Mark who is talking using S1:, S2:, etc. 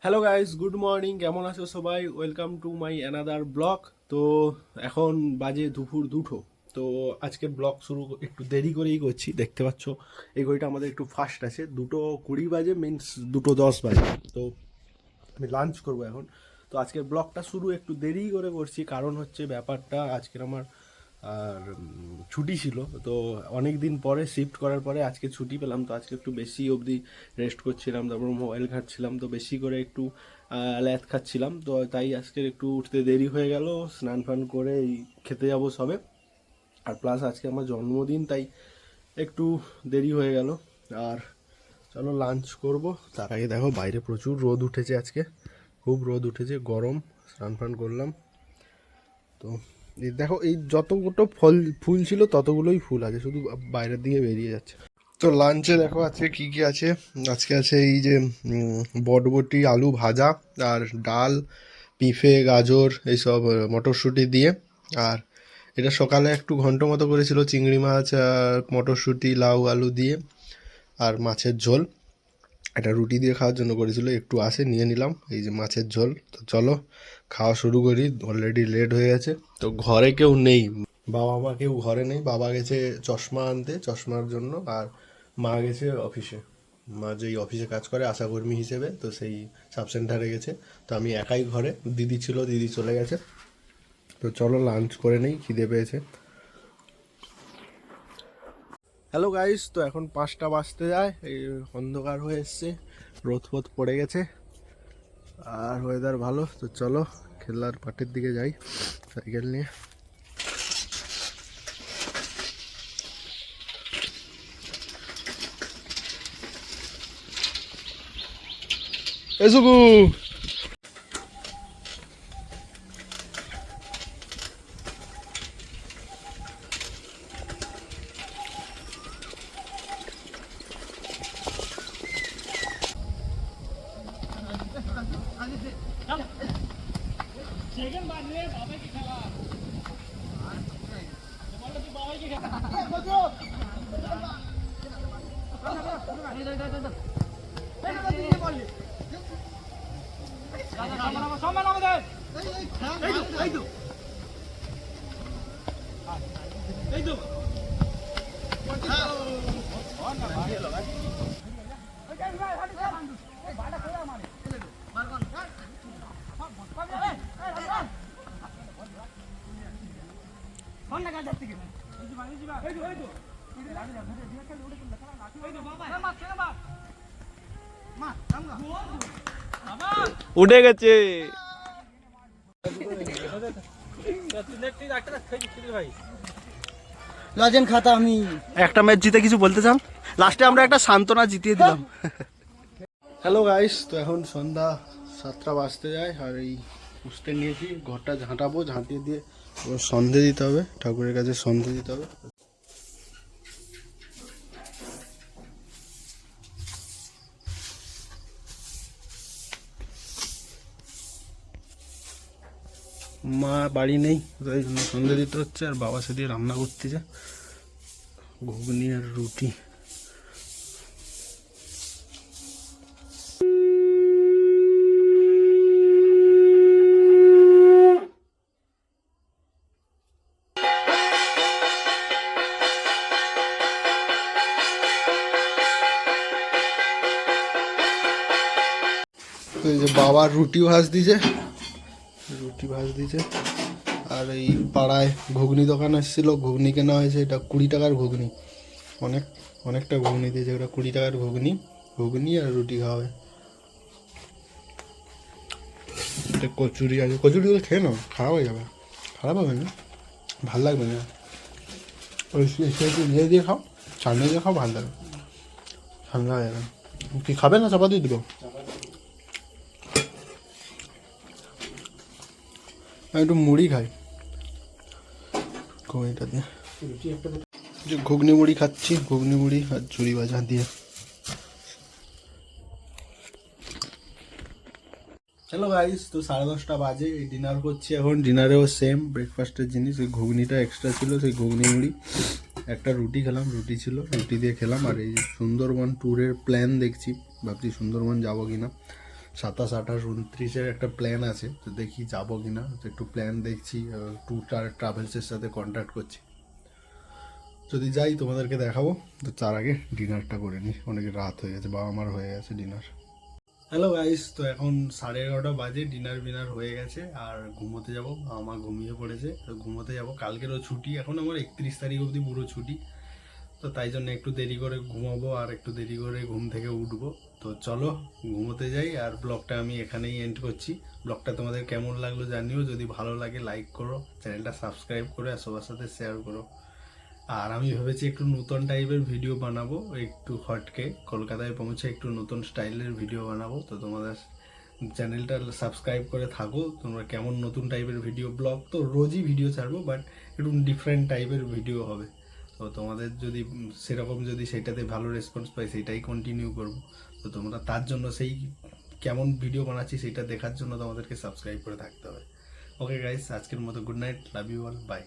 S1: Hello guys, good morning. কেমন আছো সবাই? Welcome to my another blog. তো এখন বাজে দুপুর 2টো। তো আজকে ব্লগ শুরু একটু দেরি করেই করছি, দেখতে পাচ্ছ এই ঘড়িটা আমাদের একটু ফাস্ট আছে। 2:20 বাজে, মিনস 2:10 বাজে। তো আমি লাঞ্চ করবো এখন। তো আজকের ব্লগটা শুরু একটু দেরি করে করছি, কারণ হচ্ছে ব্যাপারটা আজকের আমার আর ছুটি ছিল। তো অনেক দিন পরে শিফট করার পরে আজকে ছুটি পেলাম, তো আজকে একটু বেশি অবধি রেস্ট করছিলাম, তারপর মোবাইল ঘাঁটছিলাম, তো বেশি করে একটু ল্যাদ খাচ্ছিলাম। তো তাই আজকে একটু উঠতে দেরি হয়ে গেল, স্নান ফান করে এই খেতে যাবো সবে। আর প্লাস আজকে আমার জন্মদিন, তাই একটু দেরি হয়ে গেল। আর চলো লাঞ্চ করব। তার আগে দেখো বাইরে প্রচুর রোদ উঠেছে, আজকে খুব রোদ উঠেছে, গরম। স্নান ফান করলাম। তো এই দেখো, এই যতগুলো ফুল ছিল ততগুলোই ফুল আছে, শুধু বাইরের দিকে বেরিয়ে যাচ্ছে। তো লাঞ্চে দেখো আজকে কি কি আছে। আজকে আছে এই যে বটবটি আলু ভাজা, আর ডাল, পিফে, গাজর, এইসব মটরশুঁটি দিয়ে। আর এটা সকালে একটু ঘন্ট মতো করেছিল, চিংড়ি মাছ আর মটরশুঁটি, লাউ, আলু দিয়ে, আর মাছের ঝোল। এটা রুটি দিয়ে খাওয়ার জন্য করেছিল, একটু আসে নিয়ে নিলাম। এই যে মাছের ঝোল। তো চলো খাওয়া শুরু করি, অলরেডি লেট হয়ে গেছে। তো ঘরে কেউ নেই, বাবা মা কেউ ঘরে নেই। বাবা গেছে চশমা আনতে, চশমার জন্য। আর মা গেছে অফিসে। মা যেই অফিসে কাজ করে আশাকর্মী হিসেবে, তো সেই সাব সেন্টারে গেছে। তো আমি একাই ঘরে, দিদি ছিল, দিদি চলে গেছে। তো চলো লাঞ্চ করে নেই, খিদে পেয়েছে। হ্যালো গাইস, তো এখন 5টা বাজতে যায়, এই অন্ধকার হয়ে এসছে, রোদ ফোদ পড়ে গেছে, আর ওয়েদার ভালো। তো চলো খেলার মাঠের দিকে যাই সাইকেল নিয়ে। এসুকু, উঠে গেছে।
S2: লজেন খাতা আমি
S1: একটা ম্যাচ জিতে কিছু বলতে চান? লাস্টে আমরা একটা সান্ত্বনা জিতিয়ে দিলাম। হ্যালো গাইস, তো এখন সন্ধ্যা 7টা বাজতে যায়, আর এই পুষতে নিয়েছি, ঘরটা ঝাঁটাবো, ঝাঁটিয়ে দিয়ে সন্ধে দিতে হবে, ঠাকুরের কাছে সন্ধে দিতে হবে। মা বাড়ি নেই, তাই জন্য সন্ধে দিতে হচ্ছে। আর বাবা সেদিকে রান্না করতেছে ঘুগনি আর রুটি। তো এই যে বাবা রুটি ভাজ দিছে, রুটি ভাজ দিছে। আর এই পাড়ায় ঘুগনি দোকান এসেছিলো, ঘুগনি কেনা হয়েছে, এটা 20 টাকার ঘুগনি। অনেকটা ঘুগনি দিয়েছে, এটা 20 টাকার ঘুগনি। ঘুগনি আর রুটি খাওয়াবে। এটা কচুরি আছে, কচুরিগুলো খেয়ে নাও, খারাপ হয়ে যাবে। খারাপ হবে না, ভাল লাগবে না। ওই ইয়ে দিয়ে খাও, চাটনি দিয়ে খাও, ভালো লাগবে, ঠান্ডা হয়ে যাবে। কি খাবে না চাপাতি দেবো? আমি একটু মুড়ি খাই ঘুগনিটা দিয়ে। যে ঘুগনি মুড়ি খাচ্ছি, ঘুগনি মুড়ি আর ঝুড়ি ভাজা দিয়ে। হ্যালো গাইস, তো 10:30 বাজে, ডিনার করছি এখন। ডিনারেও সেম ব্রেকফাস্টের জিনিস, ওই ঘুগনিটা এক্সট্রা ছিল, সেই ঘুগনি মুড়ি। একটা রুটি খেলাম, রুটি ছিল, রুটি দিয়ে খেলাম। আর এই সুন্দরবন ট্যুরের প্ল্যান দেখছি, ভাবছি সুন্দরবন যাবো কিনা। 27, 28, 29-এর একটা প্ল্যান আছে, তো দেখি যাবো কি না। তো একটু প্ল্যান দেখছি, ট্যুর ট্রাভেলসের সাথে কন্ট্যাক্ট করছি। যদি যাই তোমাদেরকে দেখাবো। তো তার আগে ডিনারটা করে নিই, অনেক রাত হয়ে গেছে, বাবা আমার হয়ে গেছে ডিনার। হ্যালো গাইস, তো এখন 11:30 বাজে, ডিনার হয়ে গেছে আর ঘুমোতে যাব। আমার ঘুমিয়ে পড়েছে, তো ঘুমোতে যাব। কালকেরও ছুটি, এখন আমার 31 তারিখ অবধি পুরো ছুটি। তো তাই জন্য একটু দেরি করে ঘুমাবো আর একটু দেরি করে ঘুম থেকে উঠবো। তো চলো ঘুমোতে যাই, আর ব্লগটা আমি এখানেই এন্ড করছি। ব্লগটা তোমাদের কেমন লাগলো জানিও, যদি ভালো লাগে লাইক করো, চ্যানেলটা সাবস্ক্রাইব করে আর সবার সাথে শেয়ার করো। আর আমি ভেবেছি একটু নতুন টাইপের ভিডিও বানাবো, একটু হটকে কলকাতায় পৌঁছে একটু নতুন স্টাইলের ভিডিও বানাবো। তো তোমাদের চ্যানেলটা সাবস্ক্রাইব করে থাকো। তোমরা কেমন নতুন টাইপের ভিডিও, ব্লগ তো রোজই ভিডিও ছাড়বো, বাট একটু ডিফারেন্ট টাইপের ভিডিও হবে। তো তোমাদের যদি সেরকম যদি সেটাতে ভালো রেসপন্স পাই, সেটাই কন্টিনিউ করবো। তো তোমরা তার জন্য সেই কেমন ভিডিও বানাচ্ছি সেটা দেখার জন্য তোমাদেরকে সাবস্ক্রাইব করে থাকতে হবে। ওকে গাইস, আজকের মতো good night, love you all, by.